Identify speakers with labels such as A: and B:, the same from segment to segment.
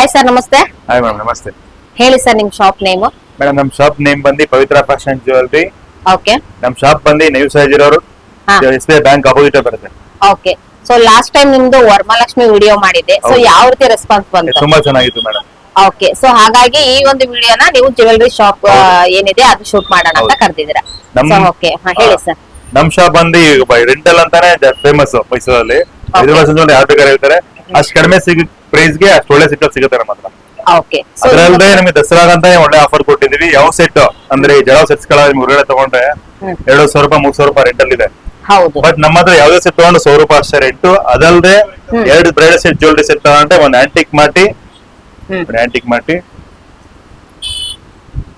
A: Hi sir, ನಮಸ್ತೆ.
B: Hi madam, ನಮಸ್ತೆ.
A: ಹೇಳಿ ಸರ್, ನಿಮ್ ಶಾಪ್ ನೇಮ್?
B: ಮೇಡಮ್, ನಮ್ ಶಾಪ್ ನೇಮ್ ಬಂದು ಪವಿತ್ರ ಫ್ಯಾಷನ್ ಜ್ಯುವೆಲರಿ.
A: ಓಕೆ.
B: ನಮ್ ಶಾಪ್ ಬಂದು ನ್ಯೂ ಸೈಜಿರೋರು, SBI ಬ್ಯಾಂಕ್ ಅಪೋಸಿಟ್ ಬರುತ್ತೆ.
A: ಓಕೆ. ಸೊ ಲಾಸ್ಟ್ ಟೈಮ್ ನಿಮ್ದು ವರಮಹಾಲಕ್ಷ್ಮಿ ವಿಡಿಯೋ ಮಾಡಿದ್ದೆ. ಸೊ ಯಾವ ರೀತಿ ರೆಸ್ಪಾನ್ಸ್ ಬಂತು?
B: ತುಂಬಾ ಚೆನ್ನಾಗಿತ್ತು ಮೇಡಮ್.
A: ಓಕೆ. ಸೊ ಹಾಗಾಗಿ ಈ ಒಂದು ವಿಡಿಯೋನ ನೀವು ಜ್ಯುವೆಲರಿ ಶಾಪ್ ಏನಿದೆ ಅದು ಶೂಟ್ ಮಾಡೋಣ ಅಂತ ಕರೆದಿದ್ದೀರಾ. ಓಕೆ, ಹೇಳಿ ಸರ್.
B: ನಮ್ ಶಾಪ್ ಬಂದು ರೆಂಟಲ್ ಅಂತಾನೆ ಫೇಮಸ್ ಮೈಸೂರಲ್ಲಿ. 5 ವರ್ಷದಿಂದ ಯಾರು ಬೇಕಾದ್ರೆ ಹೇಳ್ತಾರೆ. ಅಷ್ಟು ಕಡಿಮೆ ಪ್ರೈಸ್ ಗೆ ಅಷ್ಟು ಒಳ್ಳೆ ಸೆಟ್ ಸಿಗುತ್ತೆ ನಮ್ಮ ಹತ್ರ.
A: ಓಕೆ.
B: ಅದರಲ್ಲದೆ ನಮಗೆ ದಸರಾ ಅಂತಾನೆ ಒಳ್ಳೆ ಆಫರ್ ಕೊಟ್ಟಿದೀವಿ. ಯಾವ ಸೆಟ್ ಅಂದ್ರೆ ಜಡೋ ಸೆಟ್ಸ್ ಗಳ ನಿಮ್ಗೆ ಹೊರಗಡೆ ತಗೊಂಡ್ರೆ 2,000 ರೂಪಾಯಿ 3,000 ರೂಪಾಯಿ ರೆಂಟಲ್ ಇದೆ.
A: ಹೌದು.
B: ಬಟ್ ನಮ್ಮ ಹತ್ರ ಯಾವ್ದೇ ಸೆಟ್ ತಗೊಂಡು 100 ರೂಪಾಯಿ ಅಷ್ಟೇ ರೆಂಟು. ಅದಲ್ಲದೆ 2 ಬ್ರೈಡಲ್ ಸೆಟ್ ಜ್ಯುವೆಲರಿ ಸೆಟ್ ತಗೊಂಡ್ರೆ ಒಂದು ಆಂಟಿಕ್ ಮಾಡಿ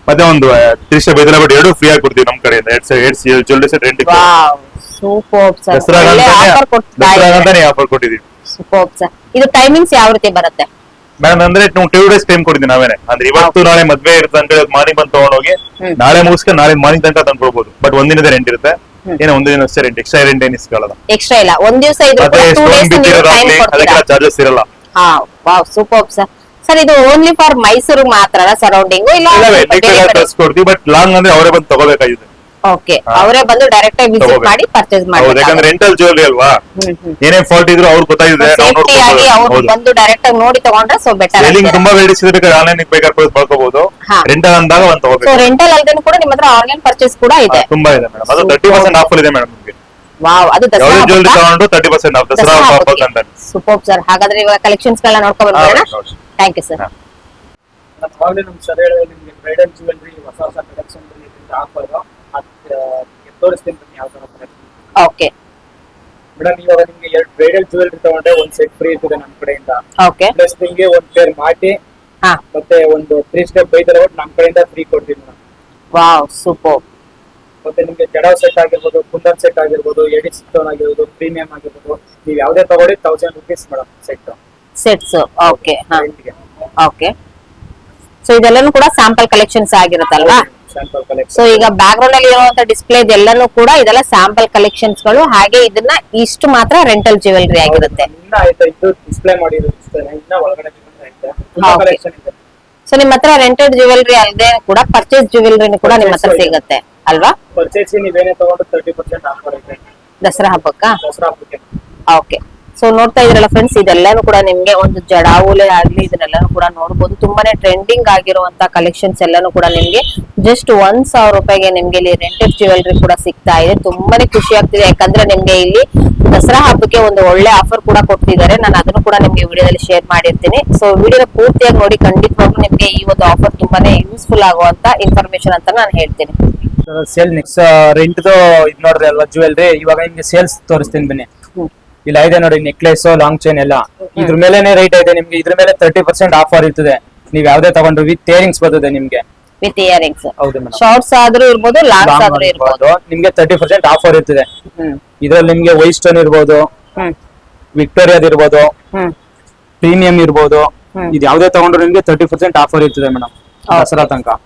B: ಮತ್ತೆ ಒಂದು 300 ಬೈದಲ್ಲ ಬಟ್ 2 ಫ್ರೀ ಆಗಿ ಕೊಡ್ತೀವಿ ನಮ್ ಕಡೆಯಿಂದ. 2 jewellery set rent
A: super sir.
B: ದಸರಾಗಂತಾನೆ ಆಫರ್ ಕೊಟ್ಟಿದೀವಿ.
A: Super sir. ಇದು ಟೈಮಿಂಗ್ಸ್ ಯಾವ ರೀತಿ ಬರುತ್ತೆ
B: ಮೇಡಮ್? ಅಂದ್ರೆ 2 ಡೇಸ್ ಟೈಮ್ ಕೊಡ್ತೀವಿ ನಾವೇನೆ. ಅಂದ್ರೆ ಇವತ್ತು ನಾಳೆ ಮದ್ವೆ ಇರುತ್ತೆ ಅಂತ ಹೇಳಿ ಮಾರ್ನಿಂಗ್ ಬಂದು ತಗೊಂಡೋಗಿ ನಾಳೆ ಮುಗಿಸ್ಕೊಂಡು ನಾಳೆ ಮಾರ್ನಿಂಗ್ ತನಕ ತಂದು ಕೊಡ್ಬೋದು. ಬಟ್ ಒಂದಿನದ ರೆಂಟ್ ಇರುತ್ತೆ. ಏನೋ ಒಂದಿನ ಅಷ್ಟೇ ರೆಂಟ್, ಎಕ್ಸ್ಟ್ರಾ ರೆಂಟ್ ಏನು ಇಸ್ಕೊಳ್ಳಲ್ಲ.
A: ಎಕ್ಸ್ಟ್ರಾ ಇಲ್ಲ, ಒಂದ್ ದಿವಸ ಇದ್ರೆ
B: ಅದಕ್ಕೆಲ್ಲ ಚಾರ್ಜಸ್ ಇರಲ್ಲ.
A: ಹಾ, ವಾವ್, ಸೂಪರ್ ಸರ್. ಸರ್, ಇದು ಓನ್ಲಿ ಫಾರ್ ಮೈಸೂರು ಮಾತ್ರ ಸರೌಂಡಿಂಗ್ ಇಲ್ಲ?
B: ಕೊಡ್ತೀವಿ, ಬಟ್ ಲಾಂಗ್ ಅಂದ್ರೆ ಅವರೇ ಬಂದು ತಗೋಬೇಕಾಗಿದೆ.
A: ಓಕೆ, ಅವರೇ ಬಂದು ಡೈರೆಕ್ಟ್ ಆಗಿ ವಿಸಿಟ್ ಮಾಡಿ ಪರ್ಚೇಸ್ ಮಾಡಿ.
B: ಯಾಕಂದ್ರೆ ರೆಂಟಲ್ ಜ್ಯುವೆಲರಿ ಅಲ್ವಾ, ಏನೇ ಫಾಲ್ಟ್ ಇದ್ರು ಅವ್ರು ಗೊತ್ತಾಗಿದೆ.
A: ಸೇಫ್ಟಿ ಆಗಿ ಅವರು ಬಂದು ಡೈರೆಕ್ಟ್ ಆಗಿ ನೋಡಿ ತಗೊಂಡ್ರೆ ಸೊ ಬೆಟರ್.
B: ಸೇಲಿಂಗ್ ತುಂಬಾ ವೇರಿಯಸ್ ಬೇಕಾದ್ರೆ ಆನ್ಲೈನ್ ಬೇಕಾದ್ರೆ ಮಾಡ್ಕೋಬಹುದು. ರೆಂಟಲ್ ಅಂದಾಗ ಒಂದು ತಗೋಬೇಕು.
A: ಸೊ ರೆಂಟಲ್ ಅಲ್ದೇನು ಕೂಡ ನಿಮ್ಮ ಹತ್ರ ಆನ್ಲೈನ್ ಪರ್ಚೇಸ್ ಕೂಡ ಇದೆ.
B: ತುಂಬಾ ಇದೆ ಮೇಡಮ್. ಅದು 30% ಆಫರ್ ಇದೆ ಮೇಡಮ್ ನಿಮಗೆ.
A: ವಾವ್, ಅದು ದಸರಾ
B: ಜ್ಯುವೆಲರಿ ತಗೊಂಡು 30% ಆಫ್ ದಸರಾ ಆಫರ್ ಅಂತ.
A: Super sir. ಹಾಗಾದ್ರೆ ಇವಾಗ ಕಲೆಕ್ಷನ್ಸ್ ಗಳನ್ನ ನೋಡ್ಕೊಂಡು ಬಂದ್ಬಿಡೋಣ. Thank you sir.
C: ನಮ್ಮ ಸರ್ ಹೇಳಿದ್ರೆ ನಿಮಗೆ ಬ್ರೈಡಲ್ ಜ್ಯುವೆಲರಿ ಹೊಸ ಕಲೆಕ್ಷನ್ ಆಫರ್ ತೋರಿಸ್ತೀನಿ ಬನ್ನಿ ಯಾವ ತರ ಬರುತ್ತೆ.
A: ಓಕೆ
C: ಮೇಡಮ್, ಇವಾಗ ನಿಮ್ಗೆ 2 ಬ್ರೈಡಲ್ ಜ್ಯುವೆಲರಿ ತಗೊಂಡ್ರೆ ಒಂದು ಸೆಟ್ ಫ್ರೀ ಇರ್ತದೆ ನಮ್ಮ ಕಡೆಯಿಂದ.
A: ಓಕೆ.
C: ಪ್ಲಸ್ ನಿಮ್ಗೆ ಒಂದು ಪೇರ್ ಮಾಟಿ ಮತ್ತೆ ಒಂದು 3 ಸ್ಟೆಪ್ ಬೈದರ ನಮ್ಮ ಕಡೆಯಿಂದ ಫ್ರೀ ಕೊಡ್ತೀವಿ ಮೇಡಮ್.
A: Wow, super.
C: ಮತ್ತೆ ನಿಮ್ಗೆ ಜಡಾವ್ ಸೆಟ್ ಆಗಿರ್ಬೋದು, ಕುಂದನ್ ಸೆಟ್ ಆಗಿರ್ಬೋದು, ಎಡಿ ಸ್ಟೋನ್ ಆಗಿರ್ಬೋದು, ಪ್ರೀಮಿಯಂ ಆಗಿರ್ಬೋದು, ನೀವು ಯಾವ್ದೇ ತಗೊಳ್ಳಿ 1000 rupees madam
A: sets. Okay. Okay. So ಇದೆಲ್ಲನೂ ಕೂಡ ಸ್ಯಾಂಪಲ್ ಕಲೆಕ್ಷನ್ಸ್ ಆಗಿರುತ್ತಲ್ವಾ?
C: Sample collection.
A: ಸೊ ಈಗ ಬ್ಯಾಕ್ ಗ್ರೌಂಡ್ ಅಲ್ಲಿ ಇರುವಂತ ಡಿಸ್ಪ್ಲೇ ಇದೆಲ್ಲನೂ ಕೂಡ ಇದೆಲ್ಲ ಸ್ಯಾಂಪಲ್ ಕಲೆಕ್ಷನ್ಸ್ ಗಳು. ಹಾಗೆ ಇದನ್ನ ಇಷ್ಟು ಮಾತ್ರ ರೆಂಟಲ್ ಜ್ಯುವೆಲರಿ ಆಗಿರುತ್ತೆ.
C: ಇನ್ನ ಆಯ್ತಾ, ಇದು ಡಿಸ್ಪ್ಲೇ ಮಾಡಿರೋದು ಇನ್ನ ಒಳಗಡೆ ಕಲೆಕ್ಷನ್ ಇದೆ.
A: ಸೊ ನಿಮ್ಮ ಹತ್ರ ರೆಂಟೆಡ್ ಜ್ಯುವೆಲರಿ ಅಲ್ಲದೆ ಕೂಡ ಪರ್ಚೇಸ್ ಜ್ಯುವೆಲರಿ ಕೂಡ ನಿಮ್ಮ ಹತ್ರ ಸಿಗುತ್ತೆ ಅಲ್ವಾ?
C: ಪರ್ಚೇಸ್ ನೀವೇನೇ ತಗೊಂಡು 30% ಆಫರ್ ಇದೆ
A: ದಸರಾ ಹಬ್ಬಕ್ಕ.
C: ದಸರಾ ಹಬ್ಬಕ್ಕೆ.
A: ಓಕೆ. ಸೊ ನೋಡ್ತಾ ಇದ್ರಲ್ಲ ಫ್ರೆಂಡ್ಸ್, ಇದೆಲ್ಲಾನು ಕೂಡ ನಿಮ್ಗೆ ಒಂದು ಜಡಾವುಲೆ ಆಗ್ಲಿ ಇದನ್ನೆಲ್ಲಾನು ಕೂಡ ನೋಡಬಹುದು. ತುಂಬಾನೇ ಟ್ರೆಂಡಿಂಗ್ ಆಗಿರುವಂತ ಕಲೆಕ್ಷನ್ಸ್ ಎಲ್ಲಾನು ಕೂಡ ನಿಮ್ಗೆ ಜಸ್ಟ್ 1,000 ರೂಪಾಯಿಗೆ ನಿಮ್ಗೆ ಇಲ್ಲಿ ರೆಂಟೆಡ್ ಜ್ಯುವೆಲರಿ ಕೂಡ ಸಿಗ್ತಾ ಇದೆ. ತುಂಬಾನೇ ಖುಷಿ ಆಗ್ತಿದೆ, ಯಾಕಂದ್ರೆ ನಿಮ್ಗೆ ಇಲ್ಲಿ ದಸರಾ ಹಬ್ಬಕ್ಕೆ ಒಂದು ಒಳ್ಳೆ ಆಫರ್ ಕೂಡ ಕೊಡ್ತಿದ್ದಾರೆ. ನಾನು ಅದನ್ನು ಕೂಡ ನಿಮ್ಗೆ ವಿಡಿಯೋದಲ್ಲಿ ಶೇರ್ ಮಾಡಿರ್ತೀನಿ. ಸೊ ವಿಡಿಯೋನ ಪೂರ್ತಿಯಾಗಿ ನೋಡಿ, ಖಂಡಿತವಾಗ್ಲೂ ನಿಮ್ಗೆ ಈ ಒಂದು ಆಫರ್ ತುಂಬಾನೇ ಯೂಸ್ಫುಲ್ ಆಗುವಂತ ಇನ್ಫಾರ್ಮೇಶನ್ ಅಂತ ನಾನು ಹೇಳ್ತೀನಿ.
C: ಸೇಲ್ ನೆಕ್ಸ್ಟ್ ರೆಂಟ್ ಇದು ನೋಡ್ರಿ ಅಲ್ವಾ ಜ್ಯುವೆಲರಿ. ಇವಾಗ ನಿಮ್ಗೆ ಸೇಲ್ಸ್ ತೋರಿಸ್ತೀನಿ ಬನ್ನಿ. ಇಲ್ಲ ಇದೆ ನೋಡಿ, ನೆಕ್ಲೆಸ್, ಲಾಂಗ್ ಚೈನ್ ಎಲ್ಲ ಇದ್ರ ಮೇಲೆನೆ ರೇಟ್ ಇದೆ ನಿಮ್ಗೆ. ಇದ್ರ ಮೇಲೆ 30% ಆಫರ್ ಇರ್ತದೆ. ನೀವ್ ಯಾವ್ದೇ ತಗೊಂಡ್ರು ವಿತ್ ಇಯರಿಂಗ್ಸ್ ಬರ್ತದೆ ನಿಮ್ಗೆ.
A: With earrings.
C: ಹೌದು ಮೇಡಮ್.
A: ಶಾರ್ಟ್ಸ್ ಆದ್ರೂ ಇರ್ಬೋದು, ಲಾಂಗ್ಸ್ ಆದ್ರೂ ಇರ್ಬೋದು.
C: ನಿಮ್ಗೆ 30% ಆಫರ್ ಇರ್ತದೆ. ಇದ್ರಲ್ಲಿ ನಿಮ್ಗೆ ವೈಟ್ ಸ್ಟೋನ್ ಇರ್ಬೋದು, ವಿಕ್ಟೋರಿಯಾದ ಇರ್ಬೋದು, ಪ್ರೀಮಿಯಂ ಇರ್ಬೋದು. ಇದು ಯಾವ್ದೇ ತಗೊಂಡ್ರು ನಿಮ್ಗೆ 30% ಆಫರ್ ಇರ್ತದೆ ಮೇಡಮ್ ದಸರಾ ತನಕ.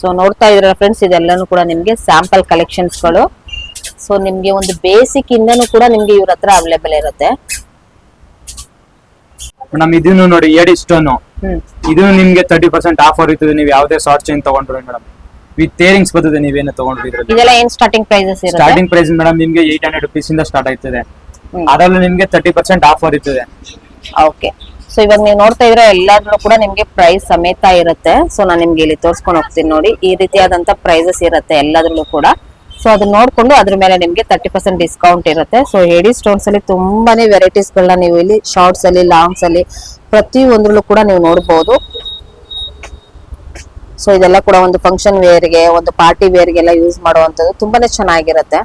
A: ಸೊ ನೋಡ್ತಾ ಇದ್ರ ಫ್ರೆಂಡ್ಸ್, ಇದೆಲ್ಲಾನು ಕೂಡ ನಿಮ್ಗೆ ಸ್ಯಾಂಪಲ್ ಕಲೆಕ್ಷನ್ಸ್ ಗಳು. ಸೊ ನಿಮ್ಗೆ ಒಂದು ಬೇಸಿಕ್ ಇಂದನೂ ಕೂಡ ನಿಮ್ಗೆ ಇವ್ರ ಹತ್ರ ಅವೈಲೇಬಲ್ ಇರುತ್ತೆ
C: ಮೇಡಮ್. ಇದನ್ನು ನೋಡಿ, ಎಡಿ ಸ್ಟೋನ್ ಇದು ನಿಮ್ಗೆ 30% ಆಫರ್ ಇರ್ತದೆ. ನೀವು ಯಾವ್ದೇ ಶಾರ್ಟ್ ಚೈನ್ ತಗೊಂಡ್ರು ಮೇಡಮ್, ವಿತ್ ಇಯರಿಂಗ್ಸ್ ಬರ್ತದೆ. ನೀವೇನು ತಗೊಂಡ್ರು
A: ಇದೆಲ್ಲ ಏನ್ ಸ್ಟಾರ್ಟಿಂಗ್ ಪ್ರೈಸಸ್ ಇರುತ್ತೆ?
C: ಸ್ಟಾರ್ಟಿಂಗ್ ಪ್ರೈಸ್ ಮೇಡಮ್ ನಿಮ್ಗೆ 800 ರೂಪೀಸ್ ಇಂದ ಸ್ಟಾರ್ಟ್ ಆಯ್ತದೆ. ಅದರಲ್ಲೂ ನಿಮ್ಗೆ 30% ಆಫರ್ ಇರ್ತದೆ.
A: ಓಕೆ. ಸೊ ಇವಾಗ ನೀವು ನೋಡ್ತಾ ಇದ್ರೆ ಎಲ್ಲಾದ್ರೂ ಕೂಡ ನಿಮ್ಗೆ ಪ್ರೈಸ್ ಸಮೇತ ಇರುತ್ತೆ. ಸೊ ನಾನು ನಿಮ್ಗೆ ಇಲ್ಲಿ ತೋರ್ಸ್ಕೊಂಡು ಹೋಗ್ತೀನಿ ನೋಡಿ. ಈ ರೀತಿಯಾದಂತ ಪ್ರೈಸಸ್ ಇರುತ್ತೆ ಎಲ್ಲಾದ್ರಲ್ಲೂ ಕೂಡ. ಸೊ ಅದನ್ನ ನೋಡ್ಕೊಂಡು ಅದ್ರ ಮೇಲೆ ನಿಮ್ಗೆ 30% ಡಿಸ್ಕೌಂಟ್ ಇರುತ್ತೆ. ಸೊ ಎಡಿ ಸ್ಟೋನ್ಸ್ ಅಲ್ಲಿ ತುಂಬಾನೇ ವೆರೈಟೀಸ್ ಗಳನ್ನ ನೀವು ಇಲ್ಲಿ ಶಾರ್ಟ್ಸ್ ಅಲ್ಲಿ, ಲಾಂಗ್ಸ್ ಅಲ್ಲಿ ಪ್ರತಿ ಒಂದ್ರಲ್ಲೂ ಕೂಡ ನೀವು ನೋಡಬಹುದು. ಸೊ ಇದೆಲ್ಲ ಕೂಡ ಒಂದು ಫಂಕ್ಷನ್ ವೇರ್ ಗೆ, ಒಂದು ಪಾರ್ಟಿ ವೇರ್ ಗೆಲ್ಲ ಯೂಸ್ ಮಾಡುವಂತದ್ದು ತುಂಬಾನೇ ಚೆನ್ನಾಗಿರುತ್ತೆ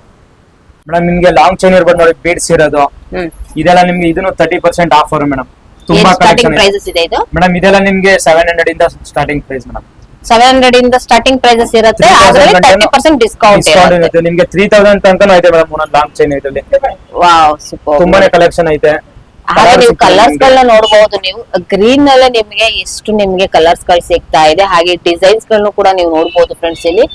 C: ಮೇಡಮ್. ನಿಮ್ಗೆ ಲಾಂಗ್ ಚೈನ್ ಇರ್ಬೋದು ನೋಡಿ, ಬೀಡ್ಸ್ ಇರೋದು ಇದೆಲ್ಲ ನಿಮ್ಗೆ ಇದನ್ನು 30% ಆಫರ್ ಮೇಡಮ್. ತುಂಬಾ
A: ಪ್ರೈಸಸ್ ಇದೆ ಇದು
C: ಮೇಡಮ್. ಇದೆಲ್ಲ ನಿಮ್ಗೆ 700 ಇಂದ ಸ್ಟಾರ್ಟಿಂಗ್ ಪ್ರೈಸ್ ಮೇಡಮ್.
A: 700 ಇಂದ ಸ್ಟಾರ್ಟಿಂಗ್ ಪ್ರೈಸಸ್ ಇರುತ್ತೆ. ಅದರಲ್ಲಿ 30% ಡಿಸ್ಕೌಂಟ್ ಇರುತ್ತೆ.
C: ನಿಮ್ಗೆ 3000 ತನಕನೂ ಐತೆ ಮೇಡಮ್ ಒಂದೊಂದು ಲಾಂಗ್ ಚೈನ್ ಇದರಲ್ಲಿ.
A: Wow, super.
C: ತುಂಬಾನೇ ಕಲೆಕ್ಷನ್ ಐತೆ.
A: ಹಾಗೆ ನೀವು ಕಲರ್ಸ್ ಗಳನ್ನ ನೋಡಬಹುದು. ನೀವು ಗ್ರೀನ್ ನಲ್ಲೇ ನಿಮ್ಗೆ ಎಷ್ಟು ನಿಮ್ಗೆ ಕಲರ್ಸ್ ಗಳು ಸಿಗ್ತಾ ಇದೆ. ಹಾಗೆ ಡಿಸೈನ್ಸ್ ಗಳನ್ನು ಕೂಡ ನೀವು ನೋಡಬಹುದು ಫ್ರೆಂಡ್ಸ್ ಇಲ್ಲಿ.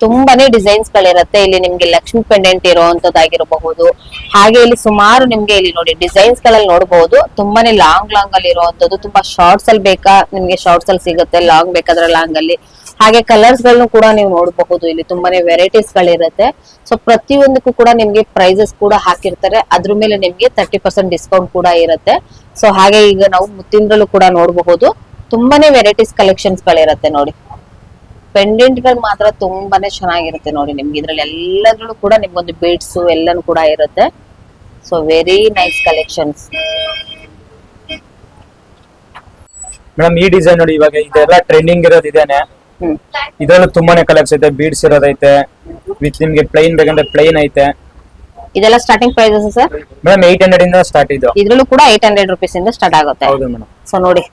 A: ತುಂಬಾನೇ ಡಿಸೈನ್ಸ್ ಗಳಿರುತ್ತೆ. ಇಲ್ಲಿ ನಿಮ್ಗೆ ಲಕ್ಷ್ಮಿ ಪೆಂಡೆಂಟ್ ಇರುವಂತದ್ದಾಗಿರಬಹುದು. ಹಾಗೆ ಇಲ್ಲಿ ಸುಮಾರು ನಿಮ್ಗೆ ಇಲ್ಲಿ ನೋಡಿ ಡಿಸೈನ್ಸ್ ಗಳಲ್ಲಿ ನೋಡಬಹುದು. ತುಂಬಾನೇ ಲಾಂಗ್ ಅಲ್ಲಿ ಇರುವಂತದ್ದು. ತುಂಬಾ ಶಾರ್ಟ್ಸ್ ಅಲ್ಲಿ ಬೇಕಾ ನಿಮ್ಗೆ ಶಾರ್ಟ್ಸ್ ಅಲ್ಲಿ ಸಿಗುತ್ತೆ, ಲಾಂಗ್ ಬೇಕಾದ್ರೆ ಲಾಂಗ್ ಅಲ್ಲಿ. ಹಾಗೆ ಕಲರ್ಸ್ ಗಳನ್ನು ಕೂಡ ನೀವು ನೋಡಬಹುದು. ಇಲ್ಲಿ ತುಂಬಾನೇ ವೆರೈಟೀಸ್ ಗಳಿರುತ್ತೆ. ಸೊ ಪ್ರತಿಯೊಂದಕ್ಕೂ ಕೂಡ ನಿಮ್ಗೆ ಪ್ರೈಸಸ್ ಕೂಡ ಹಾಕಿರ್ತಾರೆ. ಅದ್ರ ಮೇಲೆ ನಿಮ್ಗೆ 30% ಡಿಸ್ಕೌಂಟ್ ಕೂಡ ಇರುತ್ತೆ. ಸೊ ಹಾಗೆ ಈಗ ನಾವು ಮುತ್ತಿಂದ್ರಲ್ಲೂ ಕೂಡ ನೋಡಬಹುದು. ತುಂಬಾನೇ ವೆರೈಟೀಸ್ ಕಲೆಕ್ಷನ್ಸ್ ಗಳಿರುತ್ತೆ ನೋಡಿ. ಪೆಂಡೆಂಟ್ ಗಳು ಮಾತ್ರ ತುಂಬಾನೇ ಚೆನ್ನಾಗಿರುತ್ತೆ ನೋಡಿ. ನಿಮ್ಗೆ ಇದ್ರಲ್ಲಿ ಎಲ್ಲದ್ರಲ್ಲೂ ಕೂಡ ನಿಮ್ಗೊಂದು ಬೀಡ್ಸ್ ಎಲ್ಲಾನು ಕೂಡ ಇರುತ್ತೆ. So very nice collections.
C: Madam ಈ ಡಿಸೈನ್ ನೋಡಿ, ಇವಾಗ ಇದೆಲ್ಲ ಟ್ರೆಂಡಿಂಗ್ ಇರೋದು ಇದೇನೆ. ಇದರಲ್ಲೂ ತುಂಬಾನೇ ಕಲೆಕ್ಷನ್ ಐತೆ. ಬೀಡ್ಸ್ ಇರೋದೈತೆ, ವಿತ್ ನಿಮ್ಗೆ ಪ್ಲೈನ್ ಬೇಕಂದ್ರೆ ಪ್ಲೈನ್ ಐತೆ.
A: ಇದೆಲ್ಲ ಸ್ಟಾರ್ಟಿಂಗ್ ಪ್ರೈಸಸ್ ಸರ್?
C: ಮೇಡಮ್ 800 ಇಂದ ಸ್ಟಾರ್ಟ್ ಇದು.
A: ಇದ್ರಲ್ಲೂ ಕೂಡ 800 ರುಪೀಸ್ ಇಂದ ಸ್ಟಾರ್ಟ್ ಆಗುತ್ತೆ.
C: ಹೌದು ಮೇಡಮ್.
A: ಸೊ ನೋಡಿ,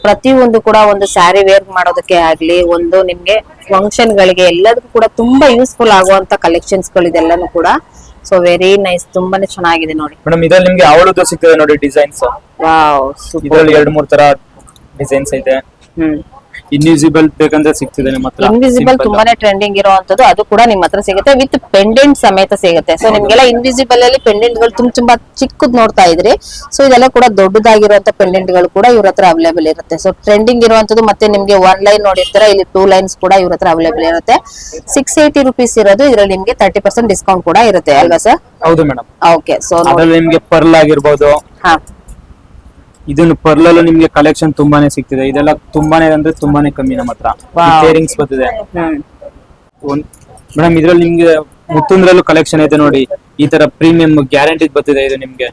A: ಪ್ರತಿಯೊಂದು ಕೂಡ ಒಂದು ಸ್ಯಾರಿ ವೇರ್ ಮಾಡೋದಕ್ಕೆ ಆಗ್ಲಿ, ಒಂದು ನಿಮ್ಗೆ ಫಂಕ್ಷನ್ ಗಳಿಗೆ ಎಲ್ಲದಕ್ಕೂ ಕೂಡ ತುಂಬಾ ಯೂಸ್ಫುಲ್ ಆಗುವಂತ ಕಲೆಕ್ಷನ್ಸ್ ಗಳು ಇದೆಲ್ಲಾನು ಕೂಡ. ಸೊ ವೆರಿ ನೈಸ್, ತುಂಬಾನೇ ಚೆನ್ನಾಗಿದೆ ನೋಡಿ.
C: ಮೇಡಮ್ ಇದ್ರಲ್ಲಿ ನಿಮ್ಗೆ ಅವಳದ್ದು ಸಿಗ್ತದೆ ನೋಡಿ ಡಿಸೈನ್ಸ್.
A: ವಾವ್,
C: ಇದರಲ್ಲಿ 2-3 ತರ ಡಿಸೈನ್ಸ್ ಐತೆ. ಇನ್ವಿಸಿಬಲ್ ಬೇಕಂದ್ರೆ ಸಿಗ್ತಿದೆ ನಿಮ್ಮ ಹತ್ರ.
A: ಇನ್ವಿಸಿಬಲ್ ತುಂಬಾನೇ ಟ್ರೆಂಡಿಂಗ್ ಇರುವಂತದ್ದು, ಅದು ಕೂಡ ನಿಮ್ ಹತ್ರ ಸಿಗುತ್ತೆ. ವಿತ್ ಪೆಂಡೆಂಟ್ ಸಮೇತ ಸಿಗುತ್ತೆ. ಸೊ ನಿಮ್ಗೆಲ್ಲ ಇನ್ವಿಸಿಬಲ್ ಅಲ್ಲಿ ಪೆಂಡೆಂಟ್ ಗಳು ತುಂಬಾ ಚಿಕ್ಕದ್ ನೋಡ್ತಾ ಇದ್ರಿ. ಸೊ ಇದೆಲ್ಲ ಕೂಡ ದೊಡ್ಡದಾಗಿರುವಂತ ಪೆಂಡೆಂಟ್ ಗಳು ಕೂಡ ಇವ್ರ ಹತ್ರ ಅವೈಲೇಬಲ್ ಇರುತ್ತೆ. ಸೊ ಟ್ರೆಂಡಿಂಗ್ ಇರುವಂತದ್ದು. ಮತ್ತೆ ನಿಮ್ಗೆ 1 ಲೈನ್ ನೋಡಿರ್ತೀರಾ, ಇಲ್ಲಿ 2 ಲೈನ್ಸ್ ಕೂಡ ಇವ್ರ ಹತ್ರ ಅವೈಲೇಬಲ್ ಇರುತ್ತೆ. 680 ರುಪೀಸ್ ಇರೋದು. ಇದ್ರಲ್ಲಿ ನಿಮ್ಗೆ 30% ಡಿಸ್ಕೌಂಟ್ ಕೂಡ ಇರುತ್ತೆ ಅಲ್ವಾ ಸರ್?
C: ಹೌದು ಮೇಡಮ್.
A: ಓಕೆ. ಸೊ
C: ಅದ್ರಲ್ಲಿ ನಿಮ್ಗೆ ಪರ್ಲ್ ಆಗಿರ್ಬೋದು.
A: ಹಾ,
C: ಇದನ್ನು ಪರ್ಲಲ್ಲೂ ನಿಮ್ಗೆ ಕಲೆಕ್ಷನ್ ತುಂಬಾನೇ ಸಿಗ್ತಿದೆ. ಇದೆಲ್ಲ ತುಂಬಾನೇ ಅಂದ್ರೆ ತುಂಬಾನೇ ಕಮ್ಮಿ ನಮ್ಮ ಹತ್ರ. ಇಯರಿಂಗ್ಸ್ ಬರ್ತಿದೆ ಮೇಡಮ್. ಇದ್ರಲ್ಲಿ ನಿಮ್ಗೆ ಮುತ್ತುಂದ್ರಲ್ಲೂ ಕಲೆಕ್ಷನ್ ಐತೆ ನೋಡಿ. ಈ ತರ ಪ್ರೀಮಿಯಂ ಗ್ಯಾರಂಟಿ ಬರ್ತಿದೆ ಇದು ನಿಮ್ಗೆ.